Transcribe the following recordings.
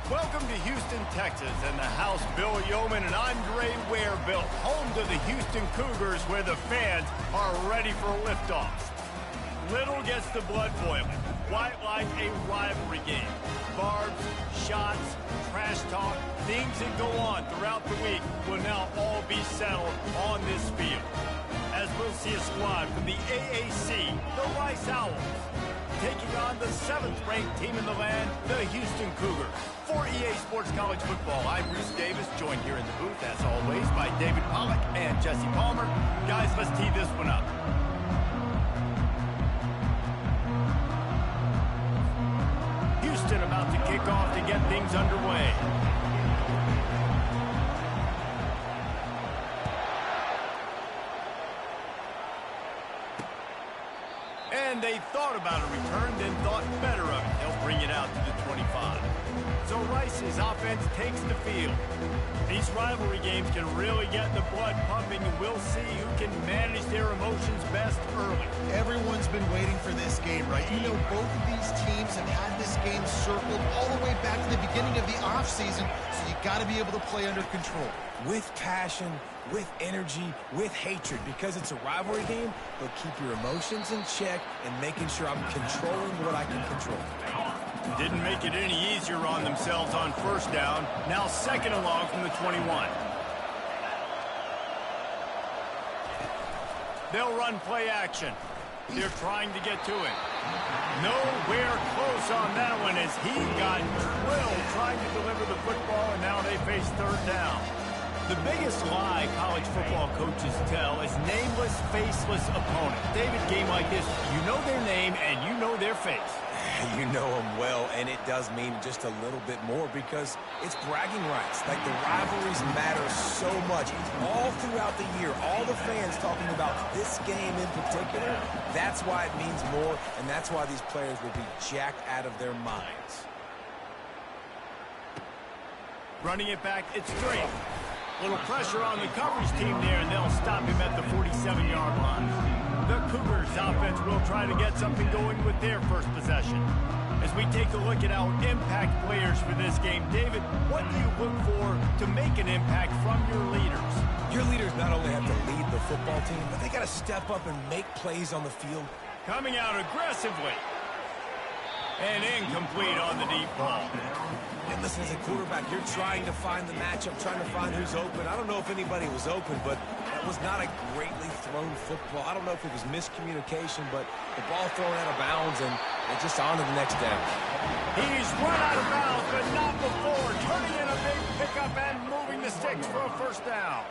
Welcome to Houston, Texas, and the house Bill Yeoman and Andre Ware built, home to the Houston Cougars, where the fans are ready for liftoffs. Little gets the blood boiling, quite like a rivalry game. Barbs, shots, trash talk, things that go on throughout the week will now all be settled on this field. As we'll see a squad from the AAC, the Rice Owls, taking on the 7th-ranked team in the land, the Houston Cougars. For EA Sports College Football, I'm Bruce Davis, joined here in the booth, as always, by David Pollack and Jesse Palmer. Guys, let's tee this one up. Houston about to kick off to get things underway. And they thought about a return, then thought better of it. They'll bring it out to the 25. So Rice's offense takes the field. These rivalry games can really get the blood pumping, and we'll see who can manage their emotions best early. Everyone's been waiting for this game, right? You know, both of these teams have had this game circled all the way back to the beginning of the offseason, so you got to be able to play under control. With passion, with energy, with hatred, because it's a rivalry game, but keep your emotions in check and making sure I'm controlling what I can control. Didn't make it any easier on themselves on first down. Now 2nd and long from the 21. They'll run play action. They're trying to get to it. Nowhere close on that one as he got drilled trying to deliver the football, and now they face 3rd down. The biggest lie college football coaches tell is nameless, faceless opponents. David, game like this, you know their name and you know their face. You know them well, and it does mean just a little bit more because it's bragging rights. Like, the rivalries matter so much all throughout the year. All the fans talking about this game in particular, that's why it means more, and that's why these players will be jacked out of their minds. Running it back, it's straight. Little pressure on the coverage team there, and they'll stop him at the 47-yard line. The Cougars offense will try to get something going with their first possession. As we take a look at our impact players for this game, David, what do you look for to make an impact from your leaders? Your leaders not only have to lead the football team, but they got to step up and make plays on the field. Coming out aggressively. And incomplete on the deep ball. And listen, as a quarterback, you're trying to find the matchup, trying to find who's open. I don't know if anybody was open, but that was not a greatly thrown football. I don't know if it was miscommunication, but the ball thrown out of bounds, and they're just on to the next down. He's run out of bounds, but not before. Turning in a big pickup and moving the sticks for a 1st down.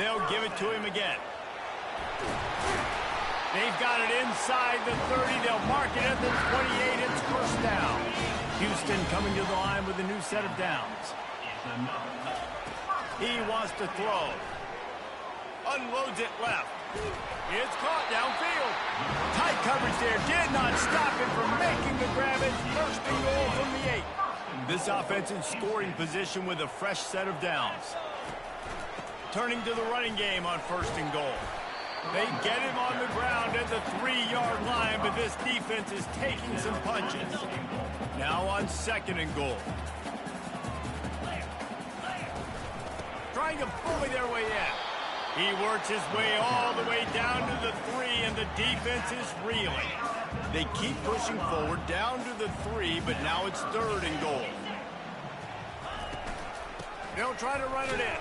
They'll give it to him again. They've got it inside the 30. They'll mark it at the 28. It's 1st down. Houston coming to the line with a new set of downs. He wants to throw. Unloads it left. It's caught downfield. Tight coverage there. Did not stop him from making the grab. It's 1st and goal from the 8. This offense in scoring position with a fresh set of downs. Turning to the running game on 1st and goal. They get him on the ground at the 3-yard line, but this defense is taking some punches. Now on 2nd and goal. Trying to bully their way in. He works his way all the way down to the 3, and the defense is reeling. They keep pushing forward down to the 3, but now it's 3rd and goal. They'll try to run it in.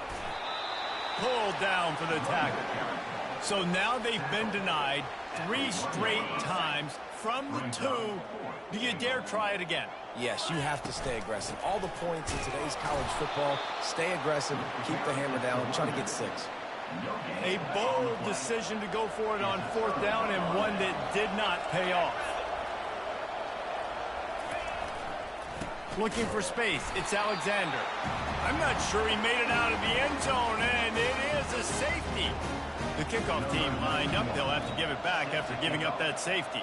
Pulled down for the tackle. So now they've been denied 3 straight times from the 2. Do you dare try it again? Yes, you have to stay aggressive. All the points in today's college football, stay aggressive, keep the hammer down, try to get 6. A bold decision to go for it on 4th down, and one that did not pay off. Looking for space, it's Alexander. I'm not sure he made it out of the end zone, and it is a safety. The kickoff team lined up. They'll have to give it back after giving up that safety.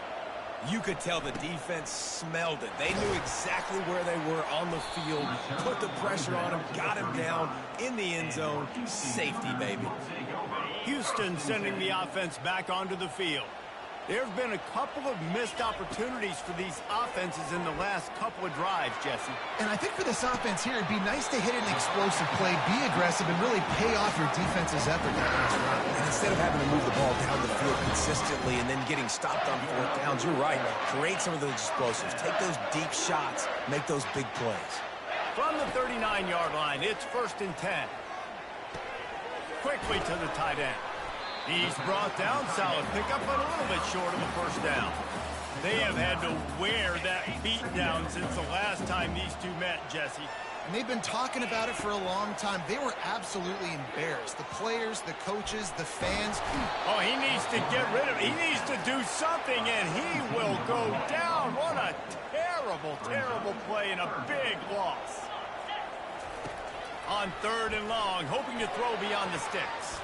You could tell the defense smelled it. They knew exactly where they were on the field, put the pressure on him, got him down in the end zone. Safety, baby. Houston sending the offense back onto the field. There have been a couple of missed opportunities for these offenses in the last couple of drives, Jesse. And I think for this offense here, it'd be nice to hit an explosive play, be aggressive, and really pay off your defense's effort that last round. And instead of having to move the ball down the field consistently and then getting stopped on fourth downs, you're right. Create some of those explosives. Take those deep shots. Make those big plays. From the 39-yard line, it's 1st and 10. Quickly to the tight end. He's brought down, solid pickup, but a little bit short of the first down. They have had to wear that beat down since the last time these two met, Jesse. And they've been talking about it for a long time. They were absolutely embarrassed. The players, the coaches, the fans. Oh, he needs to get rid of it. He needs to do something, and he will go down. What a terrible, terrible play and a big loss. On 3rd and long, hoping to throw beyond the sticks.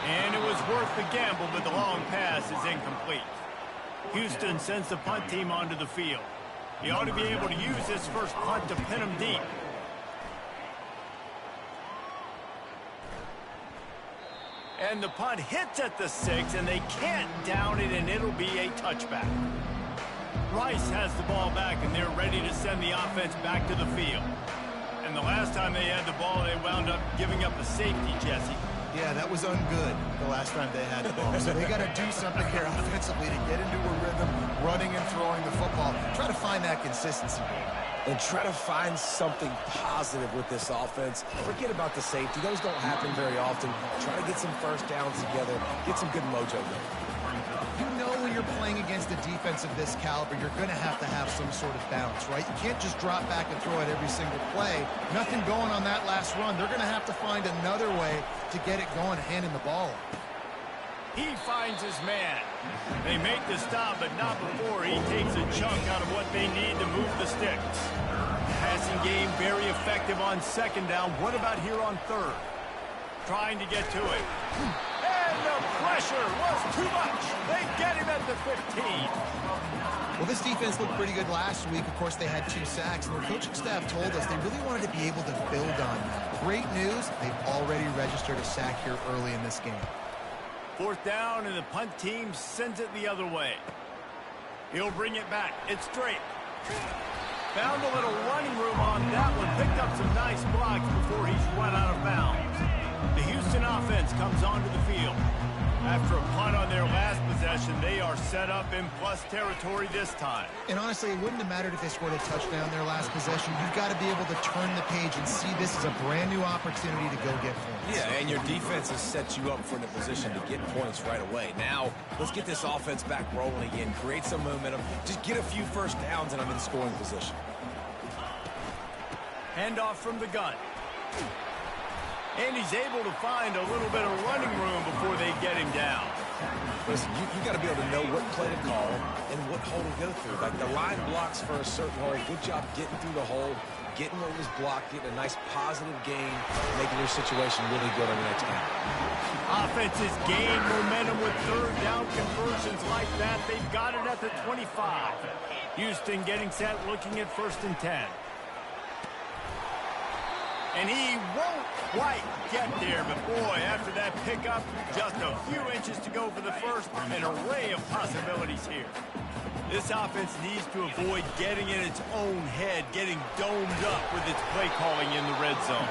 And it was worth the gamble, but the long pass is incomplete. Houston sends the punt team onto the field. He ought to be able to use this first punt to pin him deep. And the punt hits at the 6, and they can't down it, and it'll be a touchback. Rice has the ball back, and they're ready to send the offense back to the field. And the last time they had the ball, they wound up giving up a safety, Jesse. Yeah, that was ungood the last time they had the ball. So they got to do something here offensively to get into a rhythm, running and throwing the football. Try to find that consistency. And try to find something positive with this offense. Forget about the safety. Those don't happen very often. Try to get some first downs together. Get some good mojo going. You know when you're playing against a defense of this caliber, you're going to have some sort of balance, right? You can't just drop back and throw it every single play. Nothing going on that last run. They're going to have to find another way to get it going, handing the ball. He finds his man. They make the stop, but not before he takes a chunk out of what they need to move the sticks. Passing game very effective on 2nd down. What about here on 3rd? Trying to get to it. And the pressure was too much. They get him at the 15. Well, this defense looked pretty good last week. Of course, they had 2 sacks, and their coaching staff told us they really wanted to be able to build on that. Great news, they've already registered a sack here early in this game. 4th down, and the punt team sends it the other way. He'll bring it back. It's straight. Found a little running room on that one. Picked up some nice blocks before he's run out of bounds. The Houston offense comes onto the field. After a punt on their last possession, they are set up in plus territory this time. And honestly, it wouldn't have mattered if they scored a touchdown their last possession. You've got to be able to turn the page and see this as a brand new opportunity to go get points. Yeah, and your defense has set you up for a position to get points right away. Now, let's get this offense back rolling again, create some momentum, just get a few first downs, and I'm in scoring position. Handoff from the gun. And he's able to find a little bit of running room before they get him down. Listen, you got to be able to know what play to call and what hole to go through. Like the line blocks for a certain hole. Good job getting through the hole, getting what was blocked, getting a nice positive gain, making your situation really good on the next game. Offenses gain momentum with 3rd down conversions like that. They've got it at the 25. Houston getting set, looking at 1st and 10. And he won't quite get there, but boy, after that pickup, just a few inches to go for the first. An array of possibilities here. This offense needs to avoid getting in its own head, getting domed up with its play calling in the red zone.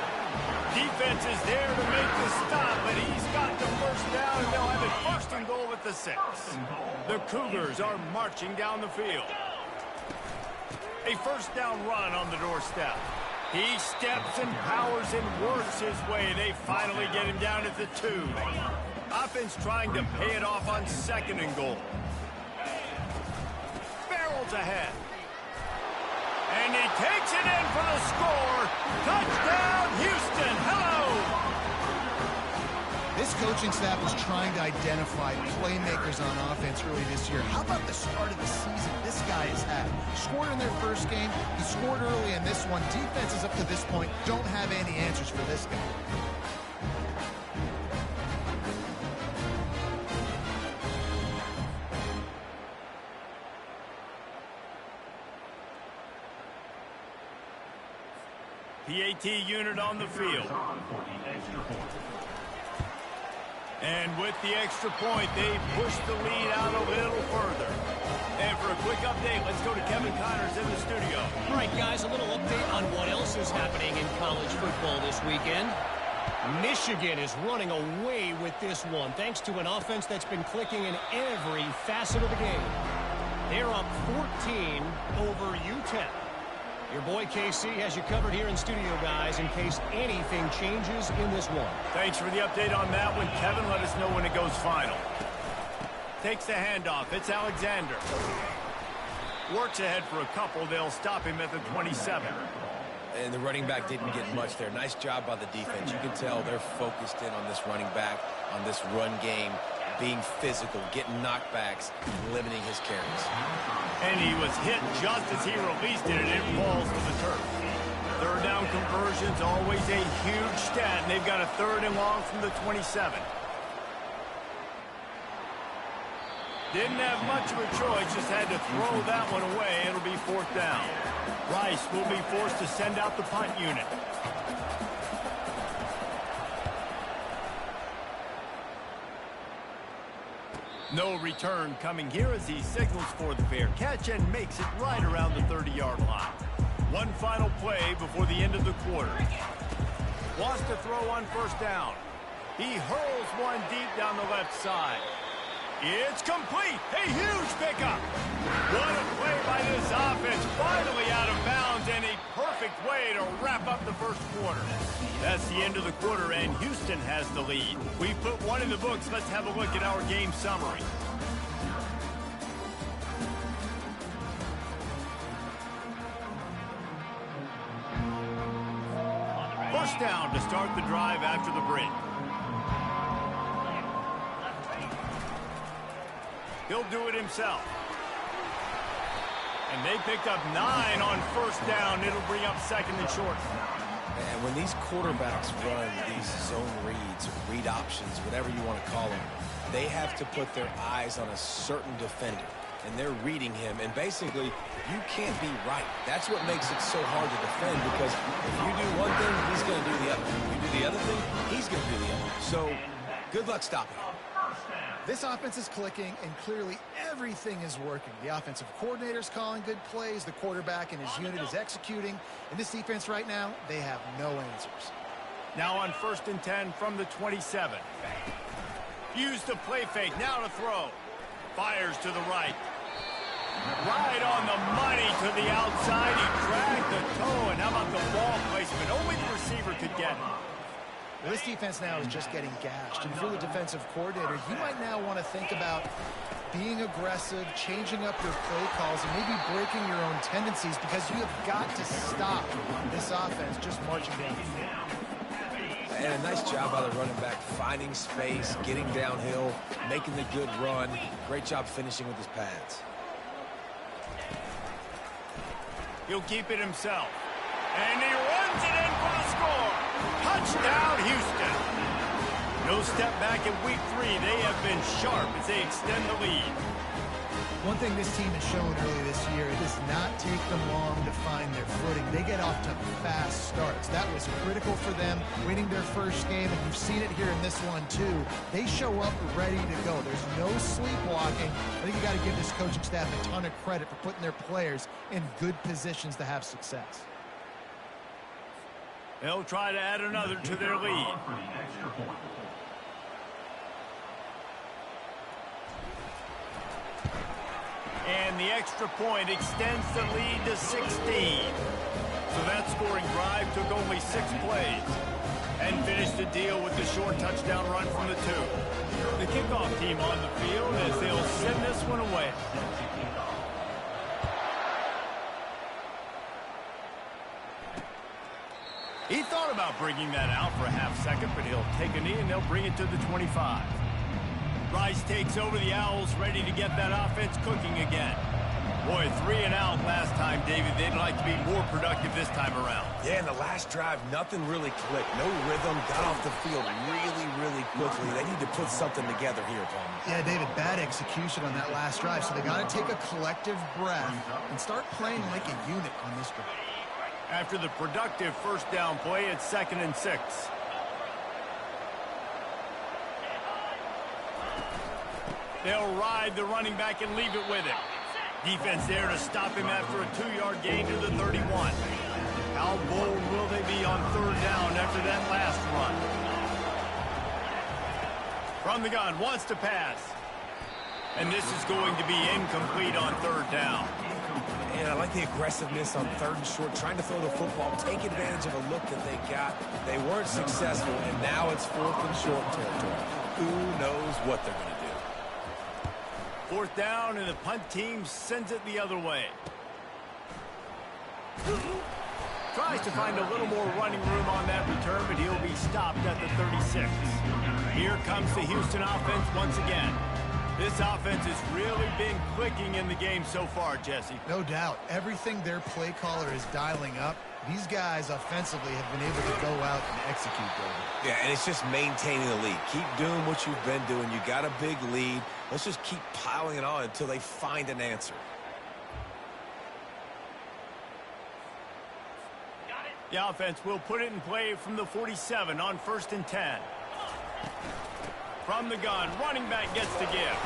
Defense is there to make the stop, but he's got the first down, and they'll have it 1st and goal at the 6. The Cougars are marching down the field. A 1st down run on the doorstep. He steps and powers and works his way. They finally get him down at the 2. Offense trying to pay it off on 2nd and goal. Barrels ahead. And he takes it in for the score. Touchdown, Houston. Hello. This coaching staff is trying to identify playmakers on offense early this year. How about the start of the season this guy has had? Scored in their first game. He scored early in this one. Defenses up to this point don't have any answers for this guy. PAT unit on the field. And with the extra point, they push the lead out a little further. And for a quick update, let's go to Kevin Connors in the studio. All right, guys, a little update on what else is happening in college football this weekend. Michigan is running away with this one, thanks to an offense that's been clicking in every facet of the game. They're up 14 over UTEP. Your boy KC has you covered here in studio, guys, in case anything changes in this one. Thanks for the update on that one, Kevin. Let us know when it goes final. Takes the handoff. It's Alexander. Works ahead for a couple. They'll stop him at the 27. And the running back didn't get much there. Nice job by the defense. You can tell they're focused in on this running back, on this run game, being physical, getting knockbacks, limiting his carries. And he was hit just as he released it, and it falls to the turf. Third down conversion's always a huge stat, and they've got a 3rd and long from the 27. Didn't have much of a choice, just had to throw that one away. It'll be 4th down. Rice will be forced to send out the punt unit. No return coming here as he signals for the fair catch and makes it right around the 30-yard line. One final play before the end of the quarter. Wants to throw on 1st down. He hurls one deep down the left side. It's complete. A huge pickup. What a play by this offense. Finally out of bounds and a perfect way to wrap up the first quarter. That's the end of the quarter, and Houston has the lead. We put one in the books. Let's have a look at our game summary. First down to start the drive after the break. He'll do it himself. And they picked up 9 on 1st down. It'll bring up 2nd and short. And when these quarterbacks run these zone reads, read options, whatever you want to call them, they have to put their eyes on a certain defender. And they're reading him. And basically, you can't be right. That's what makes it so hard to defend, because if you do one thing, he's going to do the other. If you do the other thing, he's going to do the other. So, good luck stopping him. This offense is clicking, and clearly everything is working. The offensive coordinator's calling good plays. The quarterback and his unit is executing. And this defense right now, they have no answers. Now on 1st and 10 from the 27. Use the play fake. Now to throw. Fires to the right. Right on the money to the outside. He dragged the toe. And how about the ball placement? Only the receiver could get it. Well, this defense now is just getting gashed. And for the defensive coordinator, you might now want to think about being aggressive, changing up your play calls, and maybe breaking your own tendencies, because you have got to stop this offense just marching down the field. And a nice job by the running back, finding space, getting downhill, making the good run. Great job finishing with his pads. He'll keep it himself. And he runs it in for the score. Touchdown, Houston. No step back in week 3. They have been sharp as they extend the lead. One thing this team has shown early this year, it does not take them long to find their footing. They get off to fast starts. That was critical for them, winning their first game, and you've seen it here in this one too. They show up ready to go. There's no sleepwalking. I think you got to give this coaching staff a ton of credit for putting their players in good positions to have success. They'll try to add another to their lead. And the extra point extends the lead to 16. So that scoring drive took only 6 plays and finished the deal with the short touchdown run from the 2. The kickoff team on the field as they'll send this one away. He thought about bringing that out for a half second, but he'll take a knee and they'll bring it to the 25. Rice takes over the Owls, ready to get that offense cooking again. Boy, 3 and out last time, David. They'd like to be more productive this time around. Yeah, in the last drive, nothing really clicked. No rhythm, got off the field really quickly. They need to put something together here, Palmer. Yeah, David, bad execution on that last drive, so they got to take a collective breath and start playing like a unit on this drive. After the productive first down play, it's 2nd and 6. They'll ride the running back and leave it with him. Defense there to stop him after a 2-yard gain to the 31. How bold will they be on 3rd down after that last run? From the gun, wants to pass. And this is going to be incomplete on 3rd down. And I like the aggressiveness on 3rd and short, trying to throw the football, take advantage of a look that they got. They weren't successful, and now it's 4th and short territory. Who knows what they're going to do? 4th down, and the punt team sends it the other way. Tries to find a little more running room on that return, but he'll be stopped at the 36. Here comes the Houston offense once again. This offense has really been clicking in the game so far, Jesse. No doubt. Everything their play caller is dialing up, these guys offensively have been able to go out and execute, David. Yeah, and it's just maintaining the lead. Keep doing what you've been doing. You got a big lead. Let's just keep piling it on until they find an answer. The offense will put it in play from the 47 on 1st and 10. From the gun, running back gets the give.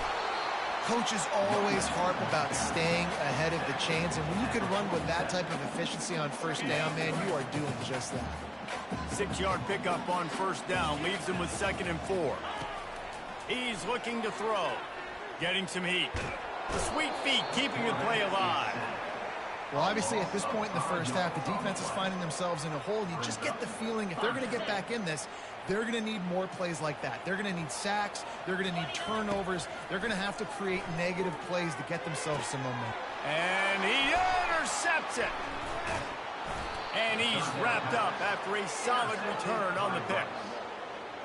Coaches always harp about staying ahead of the chains, and when you can run with that type of efficiency on 1st down, man, you are doing just that. 6-yard pickup on 1st down leaves him with 2nd and 4. He's looking to throw. Getting some heat. The sweet feet keeping the play alive. Well, obviously, at this point in the first half, the defense is finding themselves in a hole. You just get the feeling if they're going to get back in this, they're going to need more plays like that. They're going to need sacks. They're going to need turnovers. They're going to have to create negative plays to get themselves some momentum. And he intercepts it. And he's wrapped up after a solid return on the pick.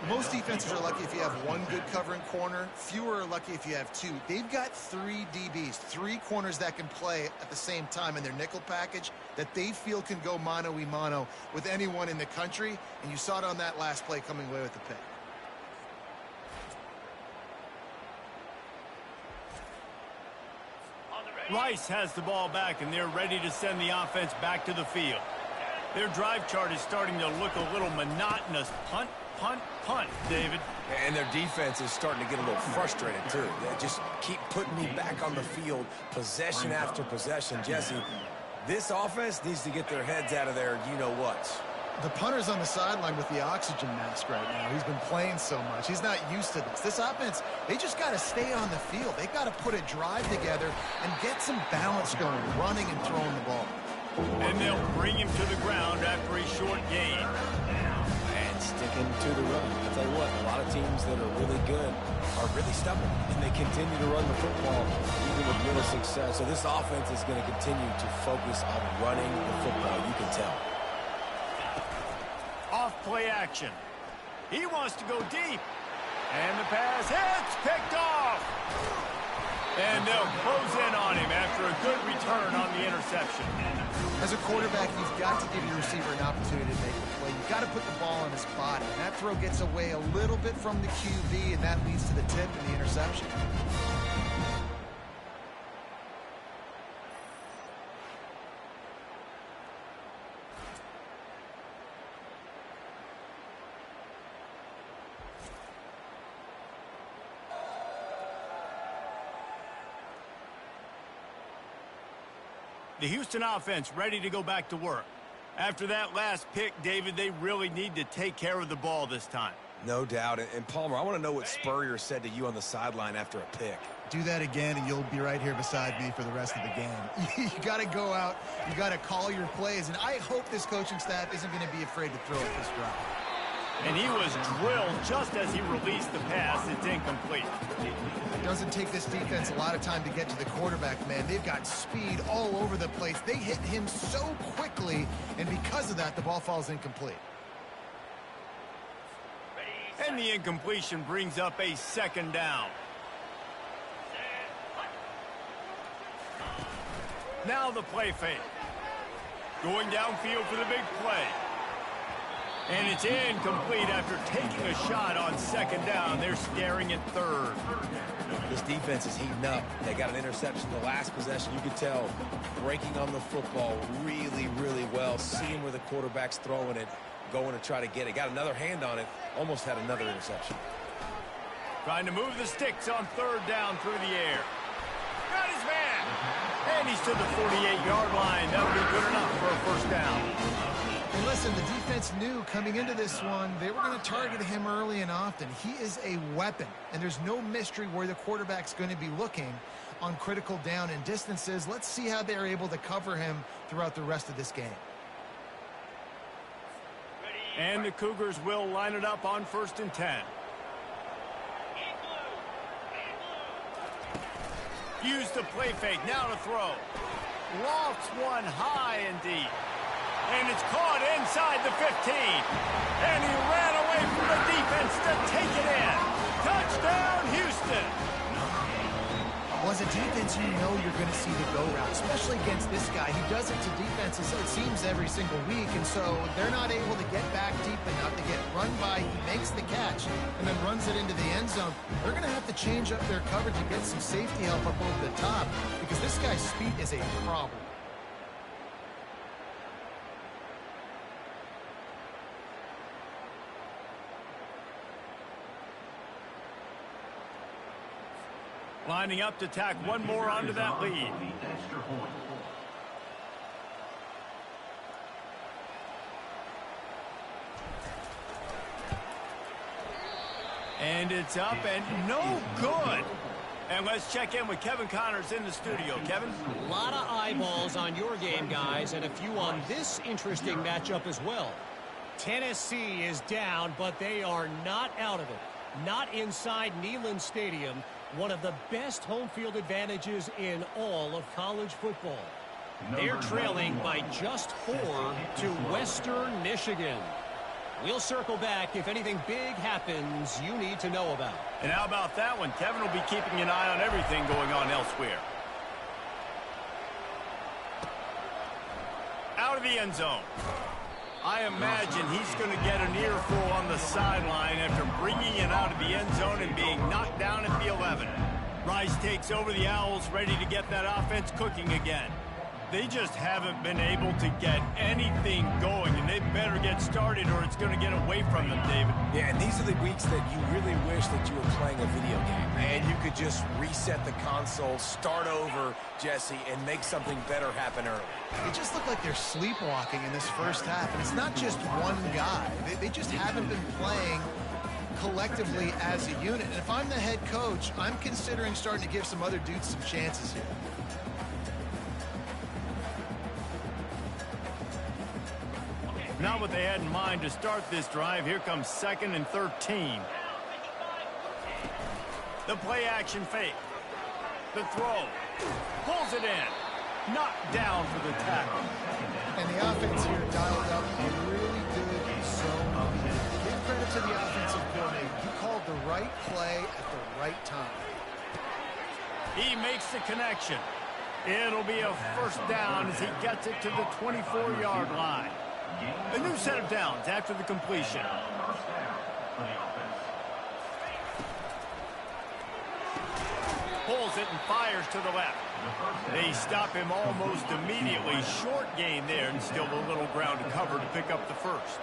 Most defenses are lucky if you have one good covering corner. Fewer are lucky if you have 2. They've got 3 DBs, 3 corners that can play at the same time in their nickel package that they feel can go mano-a-mano with anyone in the country. And you saw it on that last play coming away with the pick. Rice has the ball back, and they're ready to send the offense back to the field. Their drive chart is starting to look a little monotonous. Punt, punt, punt, David. And their defense is starting to get a little frustrated, too. They just keep putting me back on the field, possession after possession. Jesse, this offense needs to get their heads out of there, you-know-what. The punter's on the sideline with the oxygen mask right now. He's been playing so much. He's not used to this. This offense, they just got to stay on the field. They got to put a drive together and get some balance going, running and throwing the ball. And they'll bring him to the ground after a short gain. And sticking to the run. I'll tell you what, a lot of teams that are really good are really stubborn, and they continue to run the football even with little success. So this offense is going to continue to focus on running the football, you can tell. Off play action. He wants to go deep. And the pass hits, picked off. And they'll close in on him after a good return on the interception. As a quarterback, you've got to give your receiver an opportunity to make the play. You've got to put the ball on his body. And that throw gets away a little bit from the QB, and that leads to the tip and the interception. The Houston offense ready to go back to work. After that last pick, David, they really need to take care of the ball this time. No doubt. And Palmer, I want to know what Spurrier said to you on the sideline after a pick. Do that again, and you'll be right here beside me for the rest of the game. You got to go out. You got to call your plays. And I hope this coaching staff isn't going to be afraid to throw it this drive. And he was drilled just as he released the pass. It's incomplete. It doesn't take this defense a lot of time to get to the quarterback, man. They've got speed all over the place. They hit him so quickly, and because of that, the ball falls incomplete. And the incompletion brings up a 2nd down. Now the play fake. Going downfield for the big play. And it's incomplete after taking a shot on 2nd down. They're staring at 3rd. This defense is heating up. They got an interception the last possession. You could tell breaking on the football really, really well. Seeing where the quarterback's throwing it, going to try to get it. Got another hand on it. Almost had another interception. Trying to move the sticks on third down through the air. Got his man. And he's to the 48-yard line. That'll be good enough for a first down. And listen, the defense knew coming into this one, they were going to target him early and often. He is a weapon, and there's no mystery where the quarterback's going to be looking on critical down and distances. Let's see how they're able to cover him throughout the rest of this game. And the Cougars will line it up on 1st and 10. Use the play fake, now to throw. Lofts one high and deep. And it's caught inside the 15. And he ran away from the defense to take it in. Touchdown, Houston. Well, as a defense, you know you're going to see the go route, especially against this guy. He does it to defenses, it seems, every single week, and so they're not able to get back deep enough to get run by. He makes the catch and then runs it into the end zone. They're going to have to change up their coverage and get some safety help up over the top because this guy's speed is a problem. Lining up to tack one more onto that lead. And it's up and no good. And let's check in with Kevin Connors in the studio. Kevin? A lot of eyeballs on your game, guys, and a few on this interesting matchup as well. Tennessee is down, but they are not out of it. Not inside Neyland Stadium. One of the best home field advantages in all of college football. They're trailing by just 4 to Western Michigan. We'll circle back if anything big happens you need to know about. And how about that one? Kevin will be keeping an eye on everything going on elsewhere. Out of the end zone. I imagine he's going to get an earful on the sideline after bringing it out of the end zone and being knocked down at the 11. Rice takes over the Owls, ready to get that offense cooking again. They just haven't been able to get anything going, and they better get started or it's going to get away from them, David. Yeah, and these are the weeks that you really wish that you were playing a video game, and you could just reset the console, start over, Jesse, and make something better happen early. They just look like they're sleepwalking in this first half, and it's not just one guy. They just haven't been playing collectively as a unit. And if I'm the head coach, I'm considering starting to give some other dudes some chances here. Not what they had in mind to start this drive. Here comes 2nd and 13. The play action fake. The throw. Pulls it in. Knocked down for the tackle. And the offense here dialed up a really good zone read. Give credit to the offensive coordinator. He called the right play at the right time. He makes the connection. It'll be a first down as he gets it to the 24-yard line. A new set of downs after the completion. Pulls it and fires to the left. They stop him almost immediately. Short gain there and still a little ground to cover to pick up the first.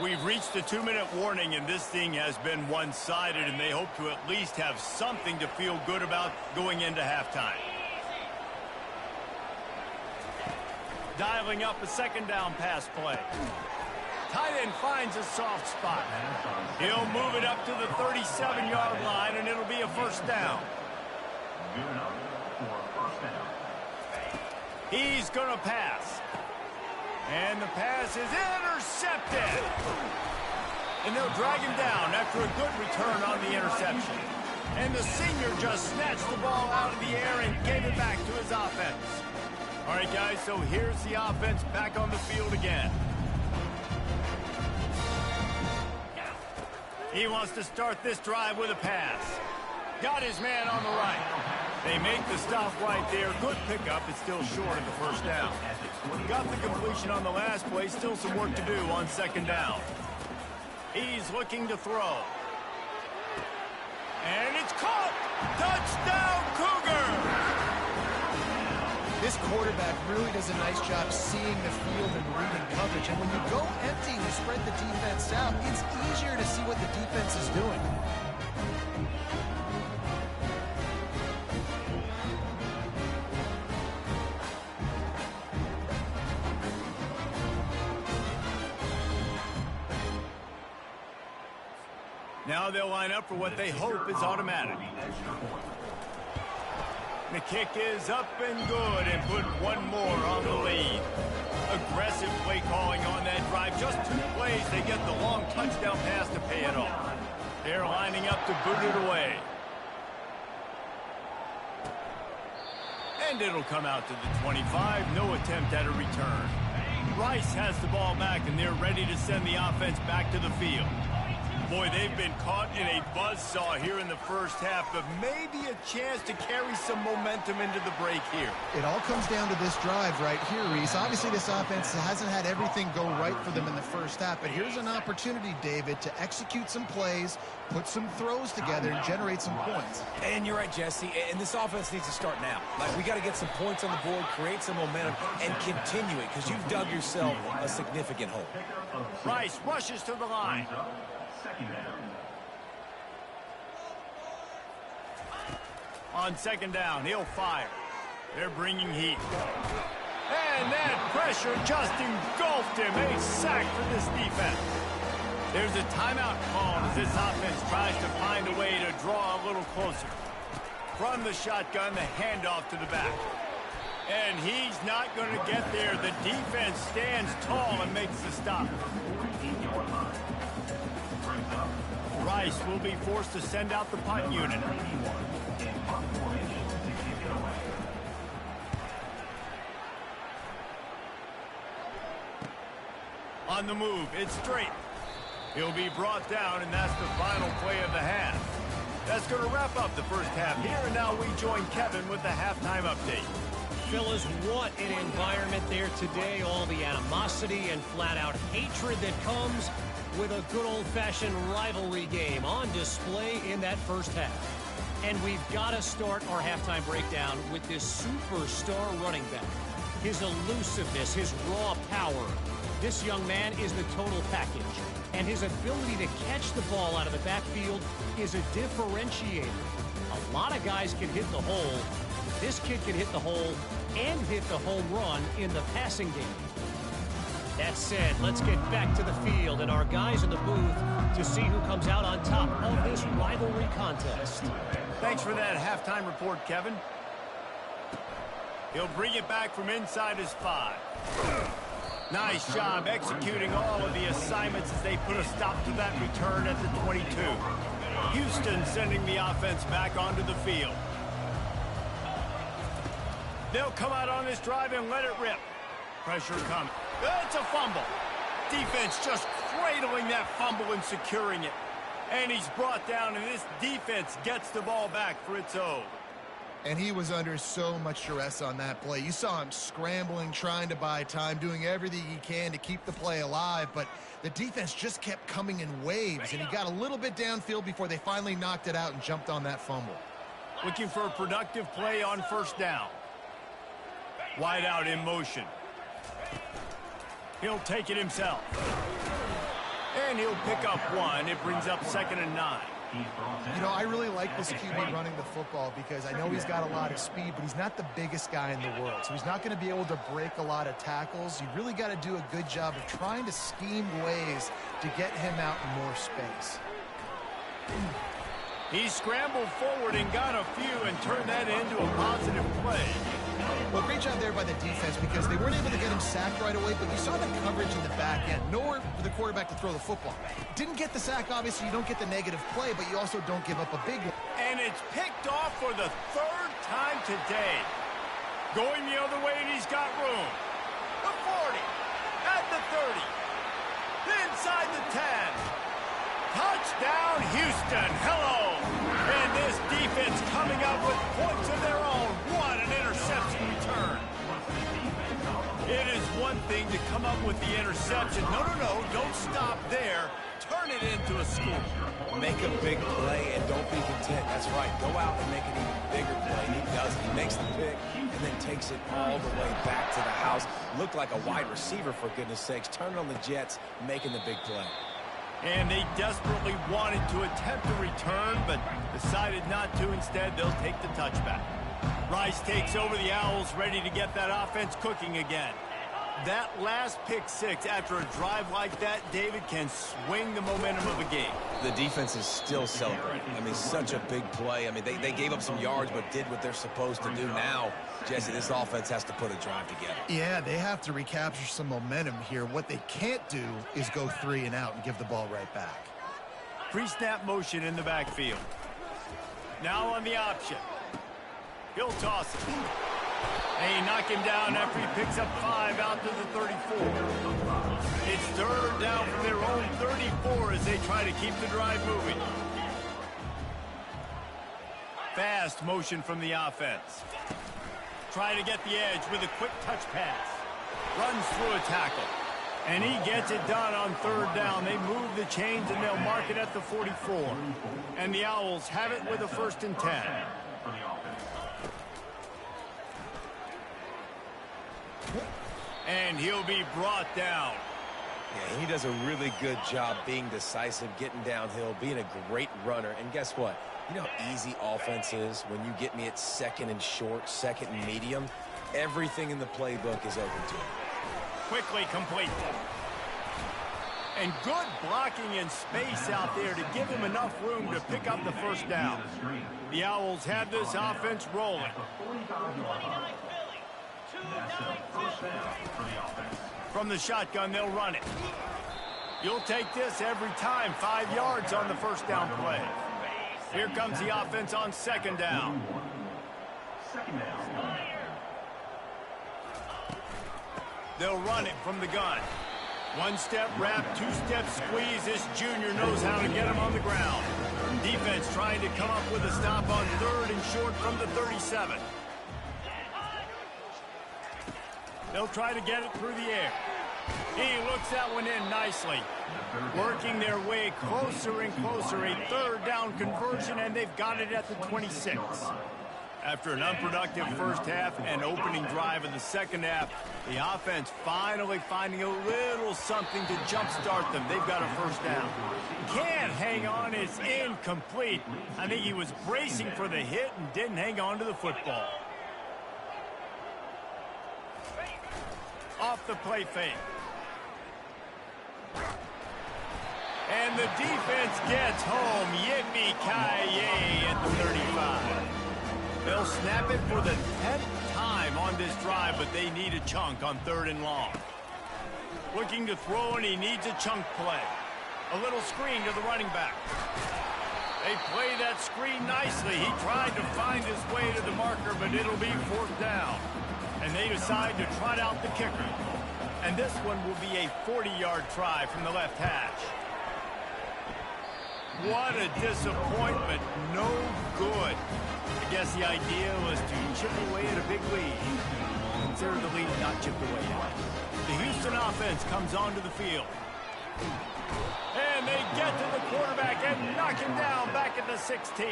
We've reached the 2-minute warning, and this thing has been one-sided, and they hope to at least have something to feel good about going into halftime. Dialing up a 2nd down pass play. Tight end finds a soft spot. He'll move it up to the 37-yard line, and it'll be a first down. He's going to pass. And the pass is intercepted. And they'll drag him down after a good return on the interception. And the senior just snatched the ball out of the air and gave it back to his offense. All right, guys, so here's the offense back on the field again. He wants to start this drive with a pass. Got his man on the right. They make the stop right there. Good pickup. It's still short of the first down. Got the completion on the last play. Still some work to do on 2nd down. He's looking to throw. And it's caught. Touchdown, Cougar! This quarterback really does a nice job seeing the field and reading coverage. And when you go empty and you spread the defense out, it's easier to see what the defense is doing. Now they'll line up for what they hope is automatic. The kick is up and good, and put one more on the lead. Aggressive play calling on that drive. Just 2 plays, they get the long touchdown pass to pay it off. They're lining up to boot it away. And it'll come out to the 25. No attempt at a return. Rice has the ball back, and they're ready to send the offense back to the field. Boy, they've been caught in a buzzsaw here in the first half, but maybe a chance to carry some momentum into the break here. It all comes down to this drive right here, Reese. Obviously, this offense hasn't had everything go right for them in the first half, but here's an opportunity, David, to execute some plays, put some throws together, and generate some points. And you're right, Jesse, and this offense needs to start now. Like, we got to get some points on the board, create some momentum, and continue it, because you've dug yourself a significant hole. Rice rushes to the line. On second down, he'll fire. They're bringing heat. And that pressure just engulfed him. A sack for this defense. There's a timeout called as this offense tries to find a way to draw a little closer. From the shotgun, the handoff to the back. And he's not going to get there. The defense stands tall and makes the stop. Rice will be forced to send out the punt unit. On the move, it's straight. He'll be brought down, and that's the final play of the half. That's going to wrap up the first half here, and now we join Kevin with the halftime update. Fellas, what an environment there today. All the animosity and flat-out hatred that comes with a good old-fashioned rivalry game on display in that first half. And we've got to start our halftime breakdown with this superstar running back. His elusiveness, his raw power. This young man is the total package. And his ability to catch the ball out of the backfield is a differentiator. A lot of guys can hit the hole. This kid can hit the hole and hit the home run in the passing game. That said, let's get back to the field and our guys in the booth to see who comes out on top of this rivalry contest. Thanks for that halftime report, Kevin. He'll bring it back from inside his 5. Nice job executing all of the assignments as they put a stop to that return at the 22. Houston sending the offense back onto the field. They'll come out on this drive and let it rip. Pressure coming. It's a fumble. Defense just cradling that fumble and securing it. And he's brought down, and this defense gets the ball back for its own. And he was under so much duress on that play. You saw him scrambling, trying to buy time, doing everything he can to keep the play alive, but the defense just kept coming in waves, and he got a little bit downfield before they finally knocked it out and jumped on that fumble. Looking for a productive play on first down. Wide out in motion. He'll take it himself. And he'll pick up 1. It brings up 2nd and 9. You know, I really like this QB running the football because I know he's got a lot of speed, but he's not the biggest guy in the world. So he's not going to be able to break a lot of tackles. You really got to do a good job of trying to scheme ways to get him out in more space. He scrambled forward and got a few and turned that into a positive play. Well, great job there by the defense because they weren't able to get him sacked right away, but you saw the coverage in the back end. Nowhere for the quarterback to throw the football. Didn't get the sack, obviously. You don't get the negative play, but you also don't give up a big one. And it's picked off for the 3rd time today. Going the other way, and he's got room. The 40, at the 30, inside the 10. Touchdown, Houston. Hello. And this defense coming up with points of their own. What an interception return. It is one thing to come up with the interception. No, don't stop there. Turn it into a score. Make a big play and don't be content. That's right. Go out and make an even bigger play. And he does. He makes the pick, and and then takes it all the way back to the house. Looked like a wide receiver, for goodness sakes. Turning on the Jets, making the big play. And they desperately wanted to attempt a return, but decided not to. Instead, they'll take the touchback. Rice takes over the Owls, ready to get that offense cooking again. That last pick six after a drive like that, David, can swing the momentum of a game. The defense is still celebrating. I mean, such a big play. I mean, they gave up some yards but did what they're supposed to do. Now, Jesse, this offense has to put a drive together. Yeah, they have to recapture some momentum here. What they can't do is go 3 and out and give the ball right back. Pre-snap motion in the backfield. Now on the option. He'll toss it. They knock him down after he picks up 5 out to the 34. It's third down from their own 34 as they try to keep the drive moving. Fast motion from the offense. Try to get the edge with a quick touch pass. Runs through a tackle. And he gets it done on third down. They move the chains and they'll mark it at the 44. And the Owls have it with a 1st and 10. And he'll be brought down. Yeah, he does a really good job being decisive, getting downhill, being a great runner. And guess what? You know how easy offense is when you get me at 2nd and short, 2nd and medium? Everything in the playbook is open to him. Quickly complete. And good blocking in space out there to give him enough room to pick up the 1st down. The Owls have this offense rolling. From the shotgun, they'll run it. You'll take this every time. 5 yards on the 1st down play. Here comes the offense on 2nd down. They'll run it from the gun. 1-step wrap, 2-step squeeze. This junior knows how to get him on the ground. Defense trying to come up with a stop on 3rd and short from the 37. They'll try to get it through the air. He looks that one in nicely. Working their way closer and closer. A 3rd down conversion, and they've got it at the 26. After an unproductive first half and opening drive of the second half, the offense finally finding a little something to jumpstart them. They've got a 1st down. Can't hang on. It's incomplete. I think he was bracing for the hit and didn't hang on to the football. Off the play fake. And the defense gets home. Yippee-ki-yay at the 35. They'll snap it for the 10th time on this drive, but they need a chunk on 3rd and long. Looking to throw, and he needs a chunk play. A little screen to the running back. They play that screen nicely. He tried to find his way to the marker, but it'll be 4th down. And they decide to trot out the kicker. And this one will be a 40-yard try from the left hash. What a disappointment. No good. I guess the idea was to chip away at a big lead. Consider the lead not chipped away yet. The Houston offense comes onto the field. And they get to the quarterback and knock him down back at the 16.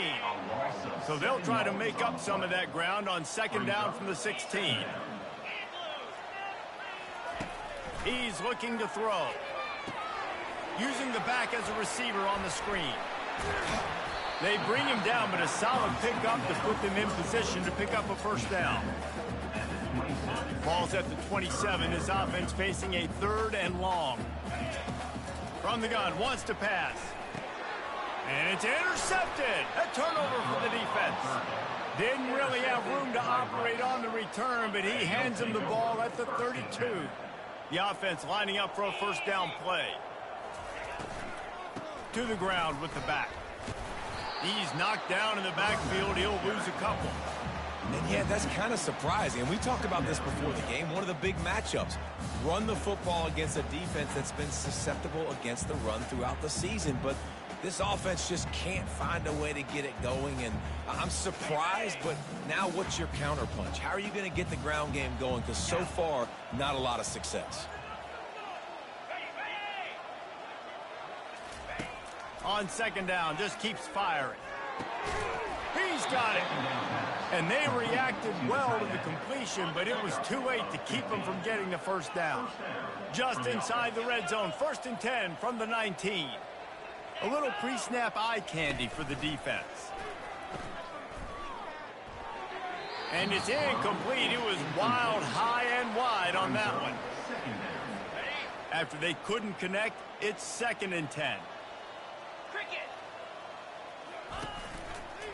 So they'll try to make up some of that ground on 2nd down from the 16. He's looking to throw. Using the back as a receiver on the screen. They bring him down, but a solid pickup to put them in position to pick up a 1st down. Ball's at the 27. His offense facing a 3rd and long. From the gun, wants to pass. And it's intercepted. A turnover for the defense. Didn't really have room to operate on the return, but he hands him the ball at the 32. The offense lining up for a 1st down play. To the ground with the back. He's knocked down in the backfield. He'll lose a couple. And yeah, that's kind of surprising. And we talked about this before the game. One of the big matchups. Run the football against a defense that's been susceptible against the run throughout the season. But this offense just can't find a way to get it going. And I'm surprised, but now what's your counterpunch? How are you going to get the ground game going? Because so far, not a lot of success. On 2nd down, just keeps firing. He's got it. And they reacted well to the completion, but it was too late to keep them from getting the first down. Just inside the red zone, 1st and 10 from the 19. A little pre-snap eye candy for the defense. And it's incomplete. It was wild, high and wide on that one. After they couldn't connect, it's 2nd and 10.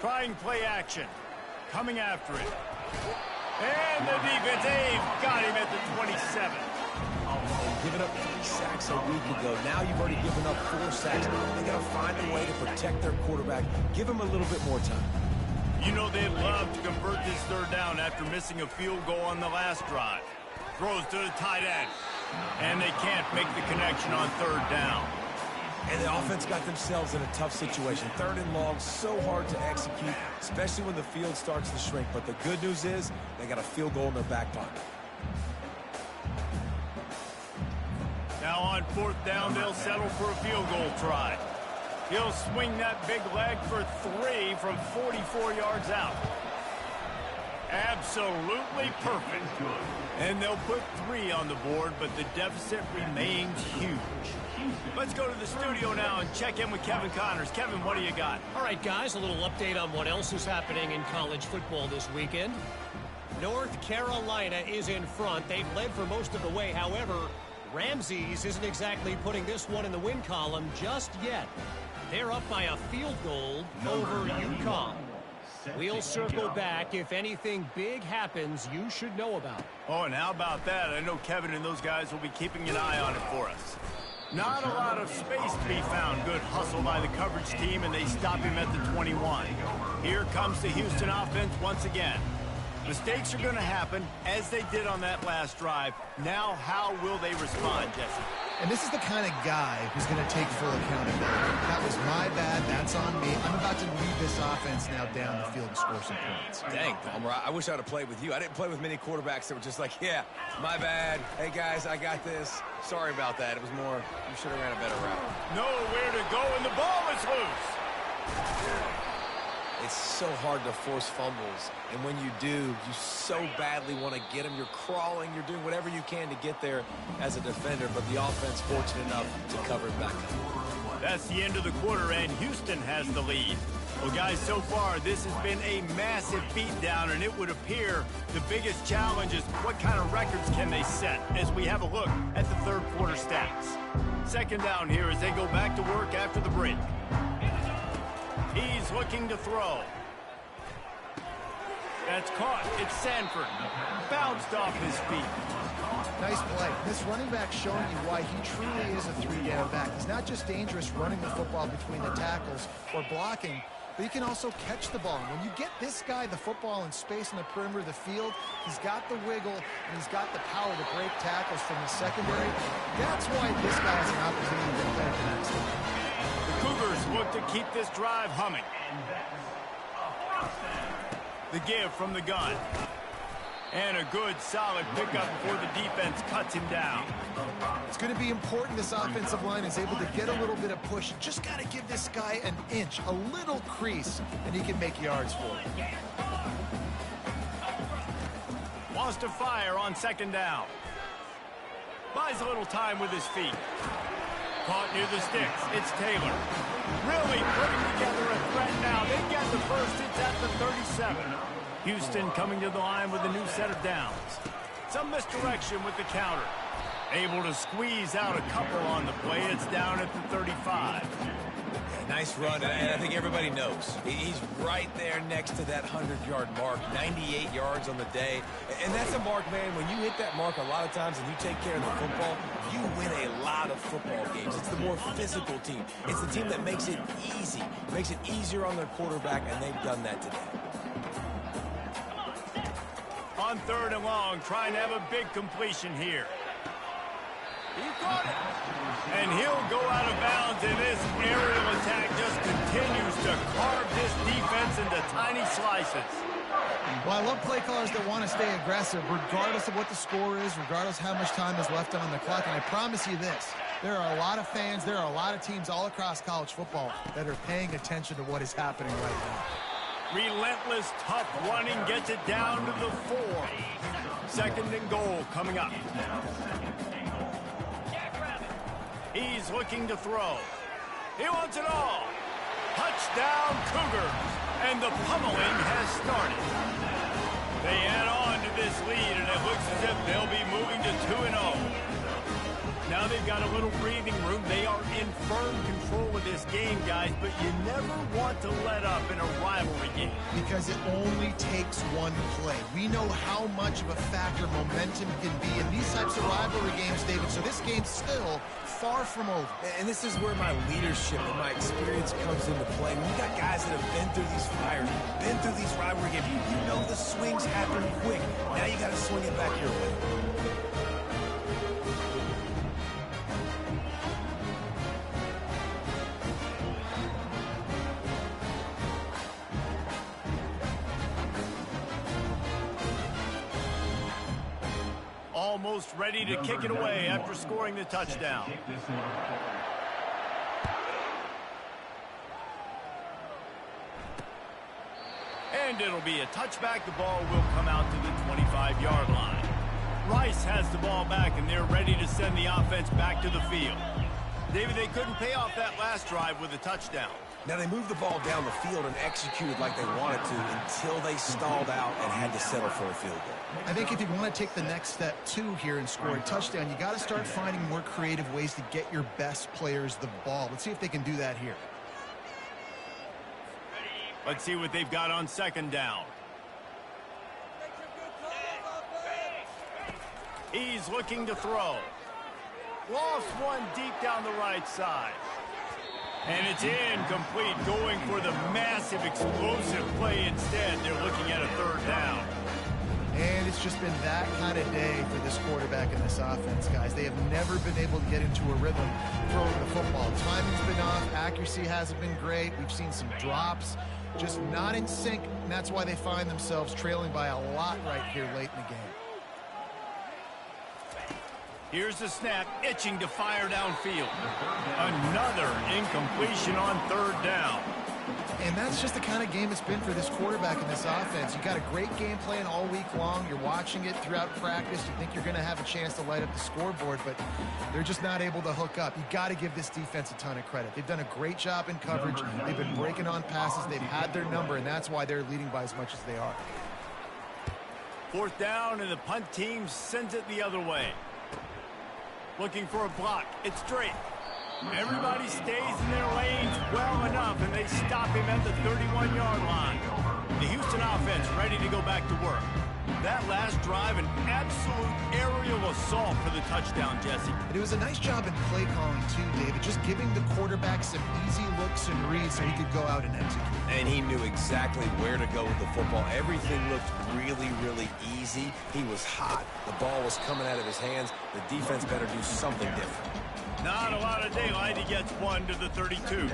Trying play action. Coming after it. And the defense, they've got him at the 27. Giving up 3 sacks a week ago. Now you've already given up 4 sacks. They got to find a way to protect their quarterback. Give him a little bit more time. You know they'd love to convert this 3rd down after missing a field goal on the last drive. Throws to the tight end. And they can't make the connection on 3rd down. And the offense got themselves in a tough situation. 3rd and long, so hard to execute, especially when the field starts to shrink. But the good news is they got a field goal in their back pocket. Now on 4th down, they'll settle for a field goal try. He'll swing that big leg for 3 from 44 yards out. Absolutely perfect. And they'll put 3 on the board, but the deficit remains huge. Let's go to the studio now and check in with Kevin Connors. Kevin, what do you got? All right, guys, a little update on what else is happening in college football this weekend. North Carolina is in front. They've led for most of the way. However, Ramses isn't exactly putting this one in the win column just yet. They're up by a field goal over UConn. We'll circle back. If anything big happens, you should know about it. Oh, and how about that? I know Kevin and those guys will be keeping an eye on it for us. Not a lot of space to be found. Good hustle by the coverage team, and they stop him at the 21. Here comes the Houston offense once again. Mistakes are going to happen, as they did on that last drive. Now, how will they respond, Jesse? And this is the kind of guy who's going to take full accountability. That was my bad. That's on me. I'm about to lead this offense now down the field and score some points. Dang, Palmer, I wish I would have played with you. I didn't play with many quarterbacks that were just like, yeah, my bad. Hey, guys, I got this. Sorry about that. It was more, you should have ran a better route. Nowhere to go, and the ball is loose. It's so hard to force fumbles, and when you do, you so badly want to get them. You're crawling, you're doing whatever you can to get there as a defender, but the offense fortunate enough to cover it back up. That's the end of the quarter, and Houston has the lead. Well, guys, so far, this has been a massive beatdown, and it would appear the biggest challenge is what kind of records can they set as we have a look at the 3rd quarter stats. 2nd down here as they go back to work after the break. He's looking to throw. That's caught. It's Sanford. Bounced off his feet. Nice play. This running back showing you why he truly is a 3-down back. He's not just dangerous running the football between the tackles or blocking, but he can also catch the ball. And when you get this guy the football in space in the perimeter of the field, he's got the wiggle and he's got the power to break tackles from the secondary. That's why this guy has an opportunity to get better than next time. The Cougars look to keep this drive humming. The give from the gun. And a good, solid pickup before the defense cuts him down. It's going to be important this offensive line is able to get a little bit of push. Just got to give this guy an inch, a little crease, and he can make yards for it. Wants to fire on 2nd down. Buys a little time with his feet. Caught near the sticks. It's Taylor. Really putting together a threat now. They get the first. It's at the 37. Houston coming to the line with a new set of downs. Some misdirection with the counter. Able to squeeze out a couple on the play. It's down at the 35. Nice run, and I think everybody knows. He's right there next to that 100-yard mark, 98 yards on the day. And that's a mark, man, when you hit that mark a lot of times and you take care of the football, you win a lot of football games. It's the more physical team. It's the team that makes it easy, makes it easier on their quarterback, and they've done that today. On 3rd and long, trying to have a big completion here. He caught it. And he'll go out of bounds, and this aerial attack just continues to carve this defense into tiny slices. Well, I love play callers that want to stay aggressive, regardless of what the score is, regardless how much time is left on the clock. And I promise you this, there are a lot of fans, there are a lot of teams all across college football that are paying attention to what is happening right now. Relentless, tough running gets it down to the 4. 2nd and goal coming up. He's looking to throw. He wants it all. Touchdown, Cougars. And the pummeling has started. They add on to this lead, and it looks as if they'll be moving to 2-0. Now they've got a little breathing room. They are in firm control of this game, guys, but you never want to let up in a rivalry game. Because it only takes one play. We know how much of a factor momentum can be in these types of rivalry games, David, so this game's still far from over. And this is where my leadership and my experience comes into play. When you got guys that have been through these fires, been through these rivalry games, you know the swings happen quick. Now you got to swing it back your way. Almost ready to kick it away after scoring the touchdown. And it'll be a touchback. The ball will come out to the 25-yard line. Rice has the ball back, and they're ready to send the offense back to the field. David, they couldn't pay off that last drive with a touchdown. Now, they moved the ball down the field and executed like they wanted to until they stalled out and had to settle for a field goal. I think if you want to take the next step, too, here and score a touchdown, you got to start finding more creative ways to get your best players the ball. Let's see if they can do that here. Let's see what they've got on 2nd down. He's looking to throw. Lost one deep down the right side. And it's incomplete, going for the massive, explosive play instead. They're looking at a 3rd down. And it's just been that kind of day for this quarterback in this offense, guys. They have never been able to get into a rhythm throwing the football. Timing's been off. Accuracy hasn't been great. We've seen some drops. Just not in sync, and that's why they find themselves trailing by a lot right here late in the game. Here's the snap, itching to fire downfield. Another incompletion on 3rd down. And that's just the kind of game it's been for this quarterback in this offense. You got a great game plan all week long. You're watching it throughout practice. You think you're going to have a chance to light up the scoreboard, but they're just not able to hook up. You got to give this defense a ton of credit. They've done a great job in coverage. They've been breaking on passes. They've had their number, and that's why they're leading by as much as they are. 4th down, and the punt team sends it the other way. Looking for a block. It's straight. Everybody stays in their lanes well enough, and they stop him at the 31-yard line. The Houston offense ready to go back to work. That last drive, an absolute aerial assault for the touchdown, Jesse. It was a nice job in play calling, too, David. Just giving the quarterback some easy looks and reads so he could go out and execute. And he knew exactly where to go with the football. Everything looked really, really easy. He was hot. The ball was coming out of his hands. The defense better do something different. Not a lot of daylight. He gets one to the 32.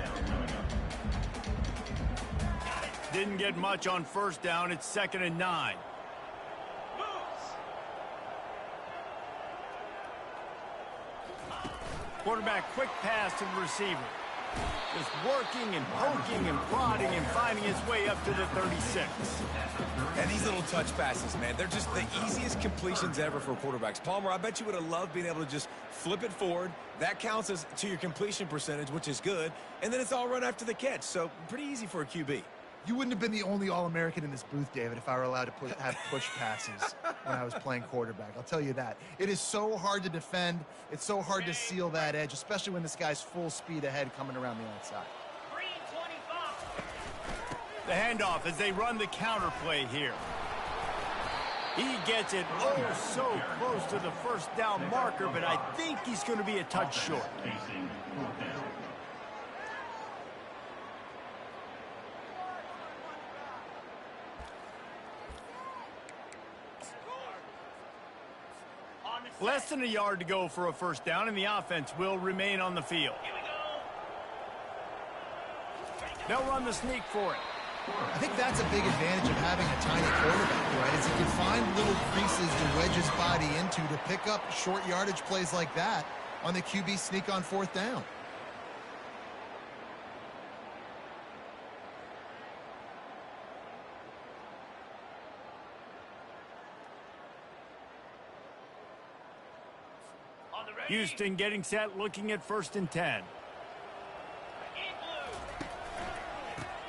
Didn't get much on 1st down. It's 2nd and 9. Quarterback, quick pass to the receiver. Just working and poking and prodding and finding his way up to the 36. And these little touch passes, man, they're just the easiest completions ever for quarterbacks. Palmer, I bet you would have loved being able to just flip it forward. That counts as to your completion percentage, which is good. And then it's all run after the catch. So pretty easy for a QB. You wouldn't have been the only All-American in this booth, David, if I were allowed to have push passes when I was playing quarterback. I'll tell you that. It is so hard to defend. It's so hard to seal that edge, especially when this guy's full speed ahead coming around the outside. The handoff as they run the counter play here. He gets it so close to the 1st down marker, but I think he's going to be a touch short. Less than a yard to go for a 1st down, and the offense will remain on the field. They'll run the sneak for it. I think that's a big advantage of having a tiny quarterback, right? Is he can find little creases to wedge his body into to pick up short yardage plays like that on the QB sneak on 4th down. Houston getting set, looking at 1st and 10.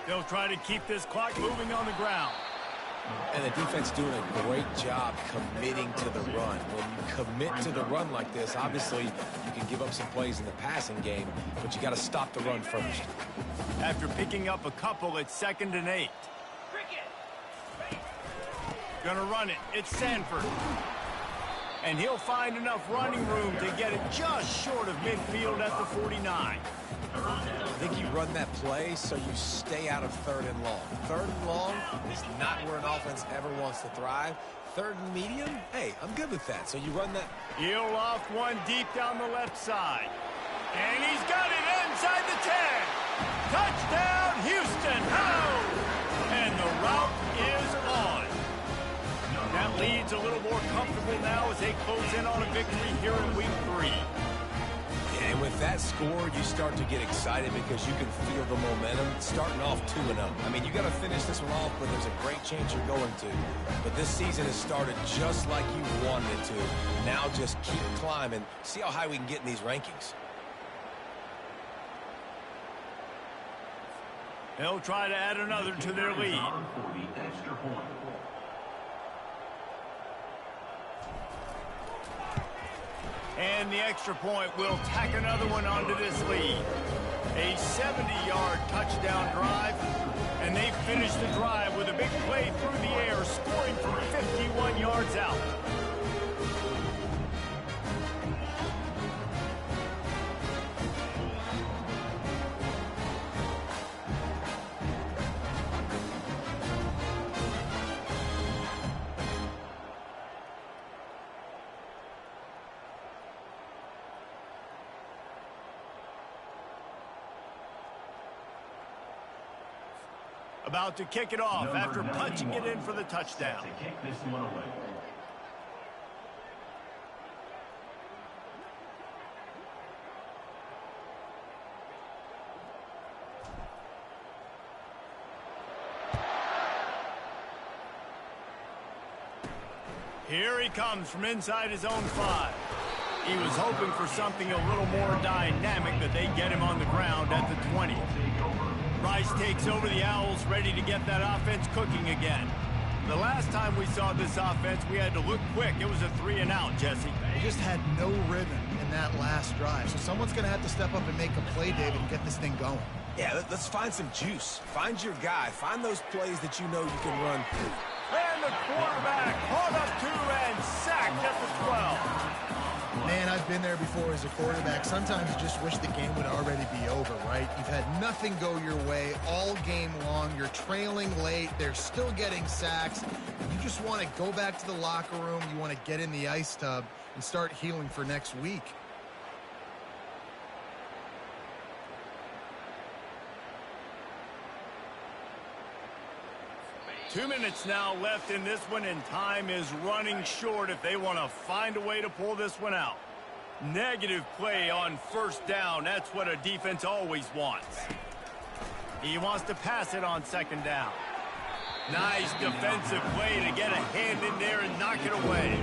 They'll try to keep this clock moving on the ground. And the defense doing a great job committing to the run. When you commit to the run like this, obviously you can give up some plays in the passing game, but you got to stop the run first. After picking up a couple, it's 2nd and 8. Gonna run it. It's Sanford. And he'll find enough running room to get it just short of midfield at the 49. I think you run that play so you stay out of 3rd and long. 3rd and long is not where an offense ever wants to thrive. 3rd and medium, hey, I'm good with that. So you run that. He'll loft one deep down the left side. And he's got it inside the 10. Touchdown, Houston. Ho! And the route is on. That lead's a little more comfortable now as they close in on a victory here in week 3. And with that score, you start to get excited because you can feel the momentum starting off 2-0. I mean, you got to finish this one off, but there's a great chance you're going to. But this season has started just like you wanted it to. Now just keep climbing. See how high we can get in these rankings. They'll try to add another to their lead. And the extra point will tack another one onto this lead. A 70-yard touchdown drive. And they finish the drive with a big play through the air, scoring from 51 yards out. About to kick it off after punching it in for the touchdown. Here he comes from inside his own 5. He was hoping for something a little more dynamic, but they get him on the ground at the 20. Rice takes over the Owls, ready to get that offense cooking again. The last time we saw this offense, we had to look quick. It was a 3-and-out, Jesse. They just had no rhythm in that last drive. So someone's going to have to step up and make a play, David, and get this thing going. Yeah, let's find some juice. Find your guy. Find those plays that you know you can run through. And the quarterback caught up to and sacked at the 12. Man, I've been there before as a quarterback. Sometimes you just wish the game would already be over, right? You've had nothing go your way all game long. You're trailing late. They're still getting sacks. You just want to go back to the locker room. You want to get in the ice tub and start healing for next week. Two minutes now left in this one, and time is running short if they want to find a way to pull this one out. Negative play on 1st down. That's what a defense always wants. He wants to pass it on 2nd down. Nice defensive play to get a hand in there and knock it away.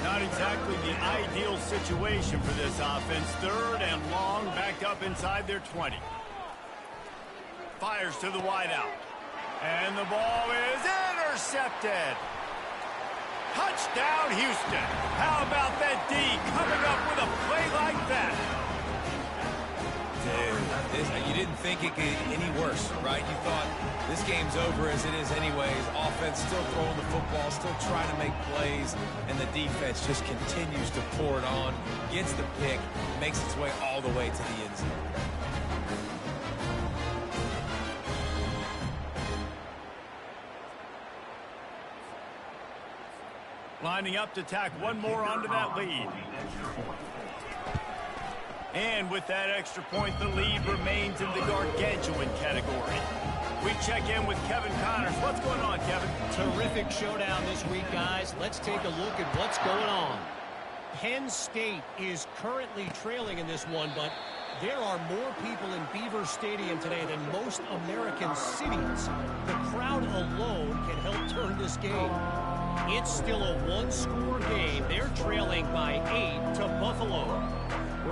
Not exactly the ideal situation for this offense. 3rd and long, backed up inside their 20. Fires to the wideout. And the ball is intercepted. Touchdown, Houston. How about that D coming up with a play like that? Dude, you didn't think it could get any worse, right? You thought this game's over as it is anyways. Offense still throwing the football, still trying to make plays, and the defense just continues to pour it on, gets the pick, makes its way all the way to the end zone. Lining up to tack one more onto that lead. And with that extra point, the lead remains in the gargantuan category. We check in with Kevin Connors. What's going on, Kevin? Terrific showdown this week, guys. Let's take a look at what's going on. Penn State is currently trailing in this one, but there are more people in Beaver Stadium today than most American cities. The crowd alone can help turn this game. It's still a one-score game. They're trailing by 8 to Buffalo.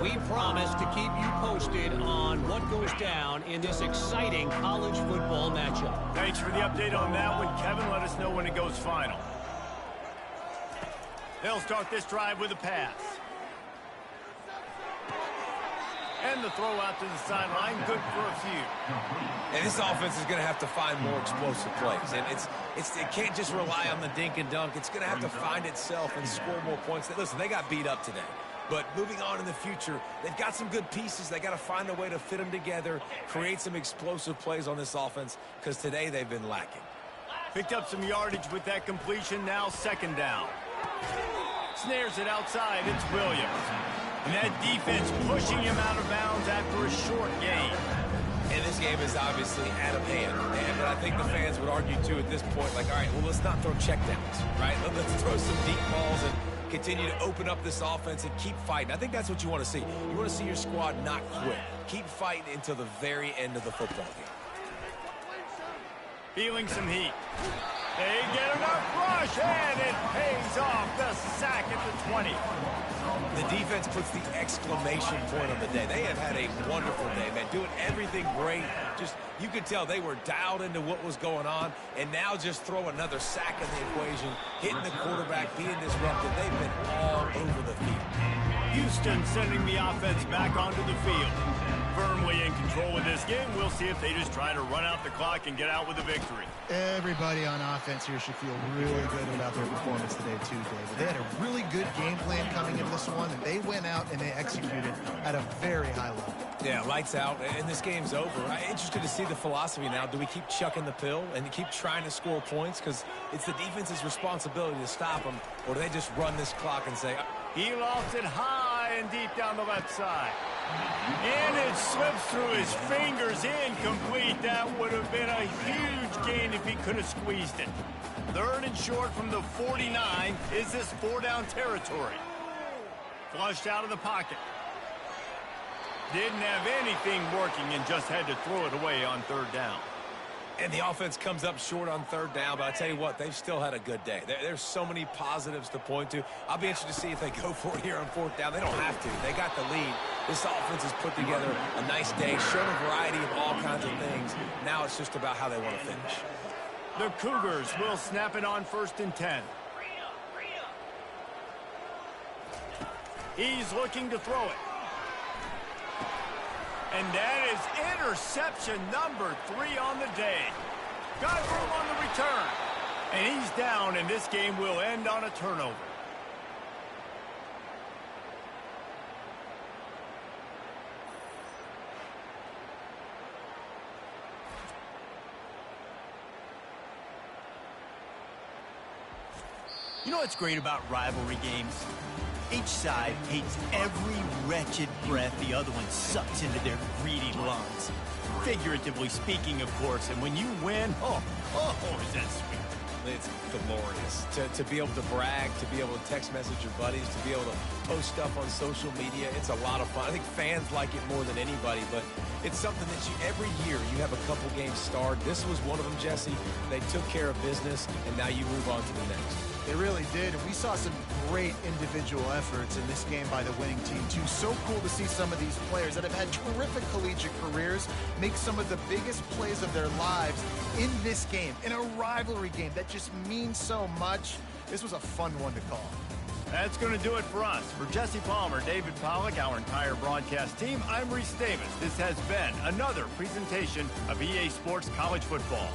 We promise to keep you posted on what goes down in this exciting college football matchup. Thanks for the update on that one, Kevin. Let us know when it goes final. They'll start this drive with a pass. And the throw out to the sideline, good for a few. And this offense is going to have to find more explosive plays. And it can't just rely on the dink and dunk. It's going to have to find itself and score more points. Listen, they got beat up today. But moving on in the future, they've got some good pieces. They got to find a way to fit them together, create some explosive plays on this offense, because today they've been lacking. Picked up some yardage with that completion. Now second down. Snares it outside. It's Williams. And that defense pushing him out of bounds after a short gain. And this game is obviously out of hand. But I think the fans would argue, too, at this point, like, all right, well, let's not throw checkdowns, right? Let's throw some deep balls and continue to open up this offense and keep fighting. I think that's what you want to see. You want to see your squad not quit. Keep fighting until the very end of the football game. Feeling some heat. They get enough rush, and it pays off. The sack at the 20. The defense puts the exclamation point on the day. They have had a wonderful day, man, doing everything great. Just, you could tell they were dialed into what was going on, and now just throw another sack in the equation, hitting the quarterback, being disruptive. They've been all over the field. Houston sending the offense back onto the field. Firmly in control of this game. We'll see if they just try to run out the clock and get out with a victory. Everybody on offense here should feel really good about their performance today, too, David. They had a really good game plan coming into this one, and they went out and they executed at a very high level. Yeah, lights out, and this game's over. I'm interested to see the philosophy now. Do we keep chucking the pill and keep trying to score points? Because it's the defense's responsibility to stop them, or do they just run this clock and say, he lofts it high and deep down the left side. And it slips through his fingers, incomplete. That would have been a huge gain if he could have squeezed it. Third and short from the 49. Is this four-down territory? Flushed out of the pocket. Didn't have anything working and just had to throw it away on third down. And the offense comes up short on third down, but I tell you what, they've still had a good day. There's so many positives to point to. I'll be interested to see if they go for it here on fourth down. They don't have to. They got the lead. This offense has put together a nice day, shown a variety of all kinds of things. Now it's just about how they want to finish. The Cougars will snap it on 1st and 10. He's looking to throw it. And that is interception number 3 on the day. Got room on the return. And he's down, and this game will end on a turnover. You know what's great about rivalry games? Each side hates every wretched breath the other one sucks into their greedy lungs. Figuratively speaking, of course, and when you win, oh, is that sweet. It's glorious to be able to brag, to be able to text message your buddies, to be able to post stuff on social media. It's a lot of fun. I think fans like it more than anybody, but it's something that every year you have a couple games starred. This was one of them, Jesse. They took care of business, and now you move on to the next. They really did, and we saw some great individual efforts in this game by the winning team, too. So cool to see some of these players that have had terrific collegiate careers make some of the biggest plays of their lives in this game, in a rivalry game that just means so much. This was a fun one to call. That's going to do it for us. For Jesse Palmer, David Pollack, our entire broadcast team, I'm Reese Davis. This has been another presentation of EA Sports College Football.